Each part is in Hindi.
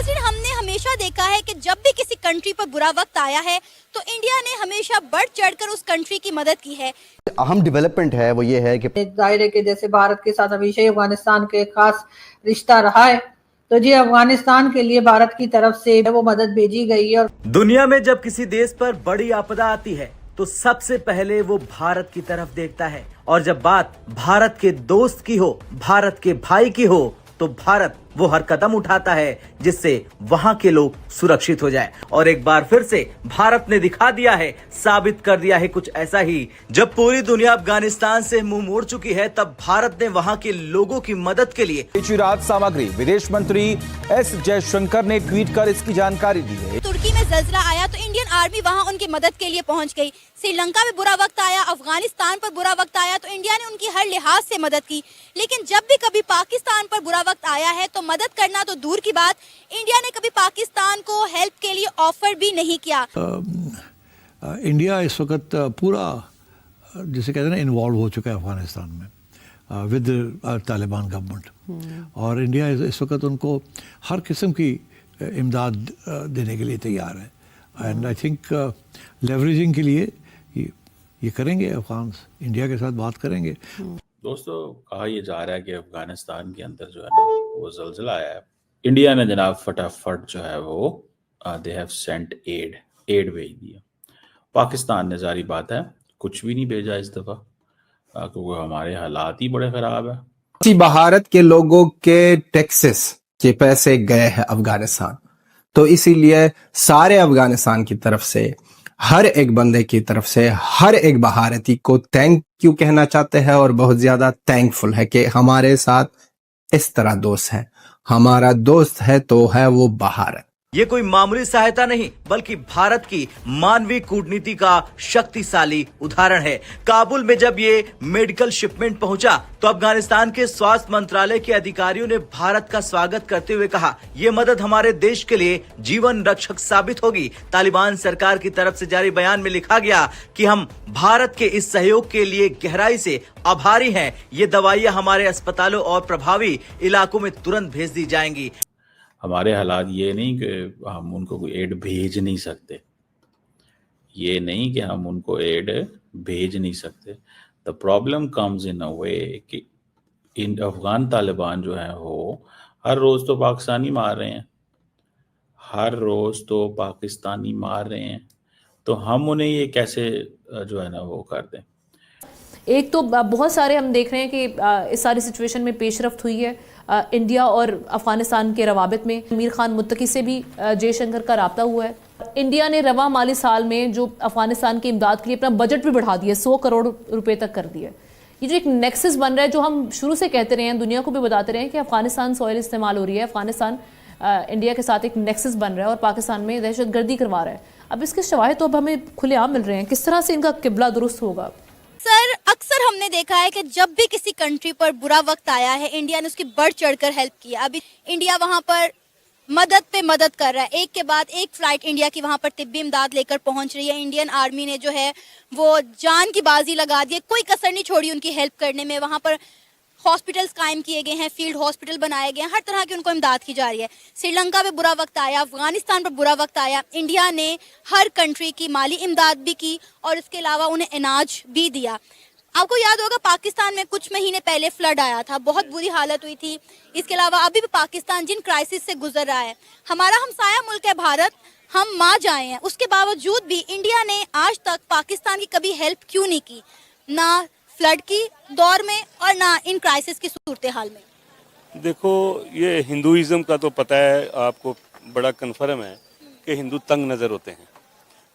नाज़रीन, हमने हमेशा देखा है कि जब भी किसी कंट्री पर बुरा वक्त आया है तो इंडिया ने हमेशा बढ़ चढ़कर उस कंट्री की मदद की है। अहम डेवलपमेंट है वो ये है कि जाहिर है कि जैसे भारत के साथ हमेशा ही अफगानिस्तान के खास रिश्ता रहा है, तो जी अफगानिस्तान के लिए भारत की तरफ से वो मदद भेजी गई है। और दुनिया में जब किसी देश पर बड़ी आपदा आती है तो सबसे पहले वो भारत की तरफ देखता है, और जब बात भारत के दोस्त की हो, भारत के भाई की हो, तो भारत वो हर कदम उठाता है जिससे वहां के लोग सुरक्षित हो जाए। और एक बार फिर से भारत ने दिखा दिया है, साबित कर दिया है कुछ ऐसा ही। जब पूरी दुनिया अफगानिस्तान से मुंह मोड़ चुकी है, तब भारत ने वहां के लोगों की मदद के लिए राहत सामग्री विदेश मंत्री एस जयशंकर ने ट्वीट कर इसकी जानकारी दी है। तुर्की में ज़ल्ज़ला आया तो इंडियन आर्मी वहां उनकी मदद के लिए पहुंच गई। श्रीलंका में बुरा वक्त आया, अफगानिस्तान पर बुरा वक्त आया तो इंडिया ने उनकी हर लिहाज से मदद की। लेकिन जब भी कभी पाकिस्तान पर बुरा वक्त आया है तो मदद करना तो दूर की बात, इंडिया ने कभी पाकिस्तान को हेल्प के लिए ऑफर भी नहीं किया। इंडिया इस वक्त पूरा जिसे कहते हैं ना इन्वॉल्व हो चुका है अफगानिस्तान में विद तालिबान गवर्नमेंट, और इंडिया इस वक्त उनको हर किस्म की इमदाद देने के लिए तैयार है। एंड आई थिंक लेवरेजिंग के लिए ये करेंगे, अफगान इंडिया के साथ बात करेंगे। दोस्तों, कहा यह जा रहा है कि अफगानिस्तान के अंदर जो है ना वो ज़ल्ज़ला आया है। इंडिया ने जनाब फटाफट जो है वो दे हैव सेंट एड भेज दिया। पाकिस्तान ने, जारी बात है, कुछ भी नहीं भेजा इस दफ़ा, क्योंकि हमारे हालात ही बड़े ख़राब है। भारत के लोगों के टैक्सेस के पैसे गए हैं अफगानिस्तान, तो इसीलिए सारे अफगानिस्तान की तरफ से, हर एक बंदे की तरफ से, हर एक भारतीय को थैंक यू कहना चाहते हैं, और बहुत ज्यादा थैंकफुल है कि हमारे साथ इस तरह दोस्त है। हमारा दोस्त है तो है वो भारत। ये कोई मामूली सहायता नहीं, बल्कि भारत की मानवीय कूटनीति का शक्तिशाली उदाहरण है। काबुल में जब ये मेडिकल शिपमेंट पहुंचा तो अफगानिस्तान के स्वास्थ्य मंत्रालय के अधिकारियों ने भारत का स्वागत करते हुए कहा, ये मदद हमारे देश के लिए जीवन रक्षक साबित होगी। तालिबान सरकार की तरफ से जारी बयान में लिखा गया कि हम भारत के इस सहयोग के लिए गहराई से आभारी हैं। ये दवाइयां हमारे अस्पतालों और प्रभावी इलाकों में तुरंत भेज दी जाएंगी। हमारे हालात ये नहीं कि हम उनको कोई एड भेज नहीं सकते, ये नहीं कि हम उनको एड भेज नहीं सकते। द प्रॉब्लम कम्स इन अ वे कि इन अफगान तालिबान जो है वो हर रोज़ तो पाकिस्तानी मार रहे हैं, हर रोज़ तो पाकिस्तानी मार रहे हैं, तो हम उन्हें ये कैसे जो है ना वो कर दें। एक तो बहुत सारे हम देख रहे हैं कि इस सारी सिचुएशन में पेशरफ्त हुई है इंडिया और अफगानिस्तान के रवाबित में। अमीर खान मुत्तकी से भी जयशंकर का राब्ता हुआ है। इंडिया ने रवा माली साल में जो अफगानिस्तान की इमदाद के लिए अपना बजट भी बढ़ा दिया, 100 करोड़ रुपए तक कर दिया। ये जो एक नेक्सस बन रहा है, जो हम शुरू से कहते रहे हैं, दुनिया को भी बताते रहे हैं कि अफगानिस्तान सॉइल इस्तेमाल हो रही है, अफगानिस्तान इंडिया के साथ एक नेक्सस बन रहा है और पाकिस्तान में दहशतगर्दी करवा रहा है। अब इसके शवाहिद तो अब हमें खुलेआम मिल रहे हैं, किस तरह से इनका किबला दुरुस्त होगा। सर, अक्सर हमने देखा है कि जब भी किसी कंट्री पर बुरा वक्त आया है, इंडिया ने उसकी बढ़ चढ़कर हेल्प किया। अभी इंडिया वहां पर मदद पे मदद कर रहा है, एक के बाद एक फ्लाइट इंडिया की वहां पर तिब्बी इमदाद लेकर पहुंच रही है। इंडियन आर्मी ने जो है वो जान की बाजी लगा दी है, कोई कसर नहीं छोड़ी उनकी हेल्प करने में। वहां पर हॉस्पिटल्स कायम किए गए हैं, फील्ड हॉस्पिटल बनाए गए हैं, हर तरह की उनको इमदाद की जा रही है। श्रीलंका में बुरा वक्त आया, अफगानिस्तान पर बुरा वक्त आया, इंडिया ने हर कंट्री की माली इमदाद भी की और इसके अलावा उन्हें अनाज भी दिया। आपको याद होगा पाकिस्तान में कुछ महीने पहले फ्लड आया था, बहुत बुरी हालत हुई थी। इसके अलावा अभी भी पाकिस्तान जिन क्राइसिस से गुजर रहा है, हमारा हमसाया मुल्क है भारत, हम माँ जाए हैं, उसके बावजूद भी इंडिया ने आज तक पाकिस्तान की कभी हेल्प क्यों नहीं की, ना फ्लड की दौर में और ना इन क्राइसिस की सूरत हाल में। देखो, ये हिंदुइज्म का तो पता है आपको, बड़ा कन्फर्म है कि हिंदू तंग नज़र होते हैं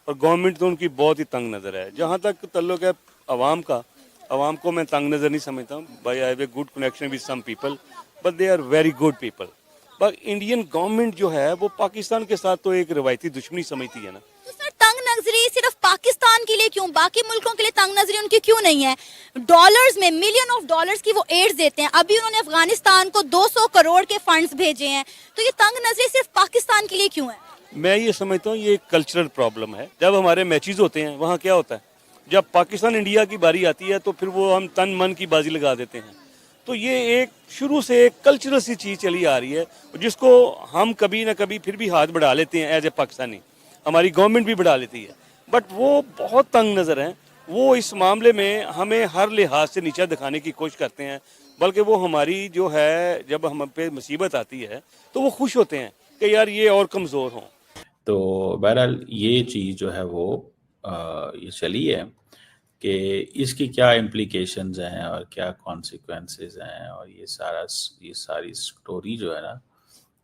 और गवर्नमेंट तो उनकी बहुत ही तंग नज़र है। जहाँ तक ताल्लुक है अवाम का, अवाम को मैं तंग नज़र नहीं समझता हूँ। भाई I have a good connection with some people but they are very good people. पर इंडियन गवर्नमेंट जो है वो पाकिस्तान के साथ तो एक रवायती दुश्मनी समझती है ना। तो सर, तंग नजरी सिर्फ पाकिस्तान के लिए क्यों, बाकी मुल्कों के लिए तंग नजरी उनकी क्यों नहीं है? डॉलर्स में, मिलियन ऑफ डॉलर्स की वो एड्स देते हैं। अभी उन्होंने अफगानिस्तान को 200 करोड़ के फंड्स भेजे हैं, तो ये तंग नजरी सिर्फ पाकिस्तान के लिए क्यों है? मैं ये समझता हूँ ये कल्चरल प्रॉब्लम है। जब हमारे मैचेस होते हैं वहाँ क्या होता है, जब पाकिस्तान इंडिया की बारी आती है तो फिर वो हम तन मन की बाजी लगा देते हैं। तो ये एक शुरू से एक कल्चरल सी चीज़ चली आ रही है, जिसको हम कभी ना कभी फिर भी हाथ बढ़ा लेते हैं एज ए पाकिस्तानी, हमारी गवर्नमेंट भी बढ़ा लेती है, बट वो बहुत तंग नज़र हैं। वो इस मामले में हमें हर लिहाज से नीचा दिखाने की कोशिश करते हैं, बल्कि वो हमारी जो है जब हम पे मुसीबत आती है तो वो खुश होते हैं कि यार ये और कमज़ोर हों। तो बहरहाल ये चीज़ जो है वो ये चली है कि इसकी क्या इम्प्लीकेशंस हैं और क्या कॉन्सिक्वेंसेस हैं, और ये सारी स्टोरी जो है ना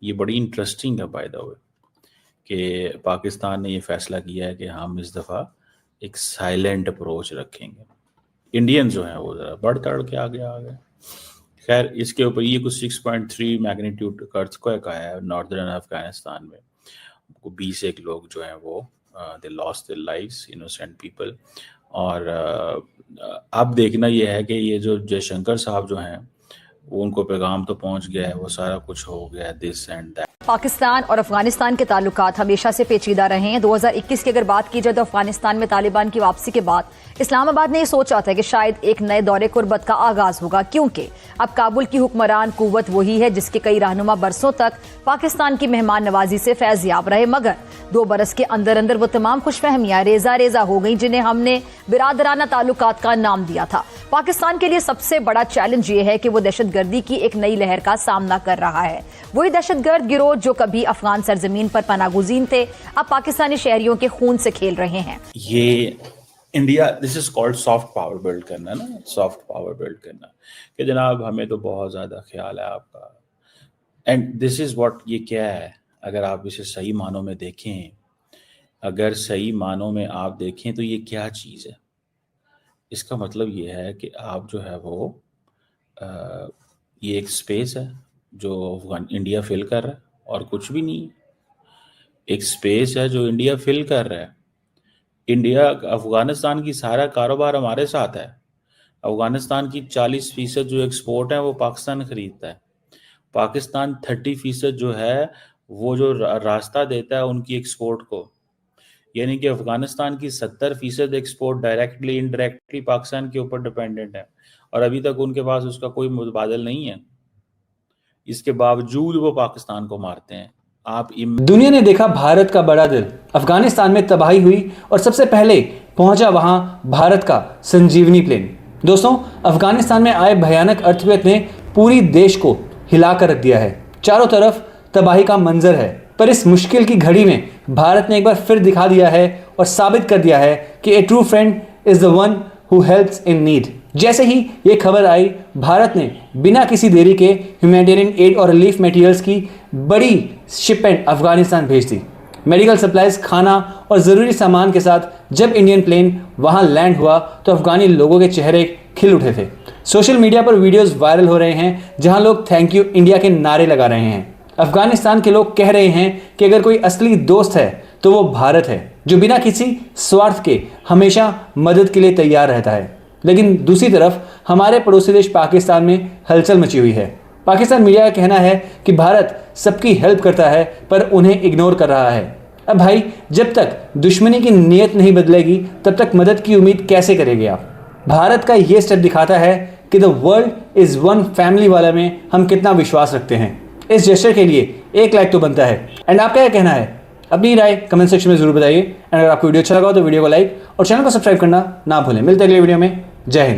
ये बड़ी इंटरेस्टिंग है बाय द वे, कि पाकिस्तान ने ये फैसला किया है कि हम इस दफ़ा एक साइलेंट अप्रोच रखेंगे। इंडियन जो हैं वो ज़रा बढ़ तड़ के आगे आ गए। खैर इसके ऊपर ये कुछ 6.3 मैग्नीट्यूड का अर्थक्वेक आया है नॉर्दर्न अफगानिस्तान में, 21 लोग जो हैं वो they lost their lives, innocent people. और अब देखना ये है कि ये जो जयशंकर साहब जो हैं वो उनको पैगाम तो पहुंच गया है, वो सारा कुछ हो गया है, दिस एंड दैट। पाकिस्तान और अफगानिस्तान के ताल्लुकात हमेशा से पेचीदा रहे हैं। 2021 की अगर बात की जाए तो अफगानिस्तान में तालिबान की वापसी के बाद इस्लामाबाद ने यह सोचा था कि शायद एक नए दौरे कुर्बत का आगाज होगा, क्योंकि अब काबुल की हुक्मरान कुव्वत वही है जिसके कई रहनुमा बरसों तक पाकिस्तान की मेहमान नवाजी से फैज़याब रहे। मगर 2 बरस के अंदर अंदर वो तमाम खुशफहमियां रेजा हो गई जिन्हें हमने बिरादराना ताल्लुकात का नाम दिया था। पाकिस्तान के लिए सबसे बड़ा चैलेंज ये है कि वो दहशतगर्दी की एक नई लहर का सामना कर रहा है। वही दहशतगर्द गिरोह जो कभी अफगान सरजमीन पर पनागुज़ीन थे, अब पाकिस्तानी शहरियों के खून से खेल रहे हैं। ये India, this is called soft power build करना ना, सॉफ्ट पावर बिल्ड करना कि जनाब हमें तो बहुत ज़्यादा ख्याल है आपका, एंड दिस इज़ व्हाट, ये क्या है अगर आप इसे सही मानों में देखें, अगर सही मानों में आप देखें तो ये क्या चीज़ है। इसका मतलब ये है कि आप जो है वो ये एक स्पेस है जो इंडिया फिल कर रहा है और कुछ भी नहीं है। एक स्पेस है जो इंडिया फिल कर रहा है। इंडिया, अफगानिस्तान की सारा कारोबार हमारे साथ है। अफगानिस्तान की 40% जो एक्सपोर्ट है वो पाकिस्तान खरीदता है। पाकिस्तान 30% जो है वो जो रास्ता देता है उनकी एक्सपोर्ट को, यानी कि अफगानिस्तान की 70% एक्सपोर्ट डायरेक्टली इनडायरेक्टली पाकिस्तान के ऊपर डिपेंडेंट है, और अभी तक उनके पास उसका कोई मुतबादल नहीं है। इसके बावजूद वो पाकिस्तान को मारते हैं। दुनिया ने देखा भारत का बड़ा दिल, अफगानिस्तान में तबाही हुई और सबसे पहले पहुंचा वहां भारत का संजीवनी प्लेन। दोस्तों, अफगानिस्तान में आए भयानक अर्थक्वेक ने पूरी देश को हिलाकर रख दिया है। चारों तरफ तबाही का मंजर है, पर इस मुश्किल की घड़ी में भारत ने एक बार फिर दिखा दिया है और साबित कर दिया है कि a true friend is the one who helps in need. जैसे ही ये खबर आई, भारत ने बिना किसी देरी के ह्यूमैनिटेरियन एड और रिलीफ मटेरियल्स की बड़ी शिपमेंट अफगानिस्तान भेज दी। मेडिकल सप्लाईज, खाना और ज़रूरी सामान के साथ जब इंडियन प्लेन वहां लैंड हुआ तो अफगानी लोगों के चेहरे खिल उठे थे। सोशल मीडिया पर वीडियोस वायरल हो रहे हैं जहां लोग थैंक यू इंडिया के नारे लगा रहे हैं। अफगानिस्तान के लोग कह रहे हैं कि अगर कोई असली दोस्त है तो वो भारत है, जो बिना किसी स्वार्थ के हमेशा मदद के लिए तैयार रहता है। लेकिन दूसरी तरफ हमारे पड़ोसी देश पाकिस्तान में हलचल मची हुई है। पाकिस्तान मीडिया का कहना है कि भारत सबकी हेल्प करता है पर उन्हें इग्नोर कर रहा है। अब भाई, जब तक दुश्मनी की नीयत नहीं बदलेगी तब तक मदद की उम्मीद कैसे करेंगे आप। भारत का ये स्टेप दिखाता है कि the world is one family वाला में हम कितना विश्वास रखते हैं। इस जेस्चर के लिए 1 लाइक तो बनता है। एंड आपका क्या कहना है? अपनी राय कमेंट सेक्शन में जरूर बताइए। एंड अगर आपको वीडियो अच्छा लगा हो तो वीडियो को लाइक और चैनल को सब्सक्राइब करना ना भूलें। मिलते हैं अगले वीडियो में। जय हिंद।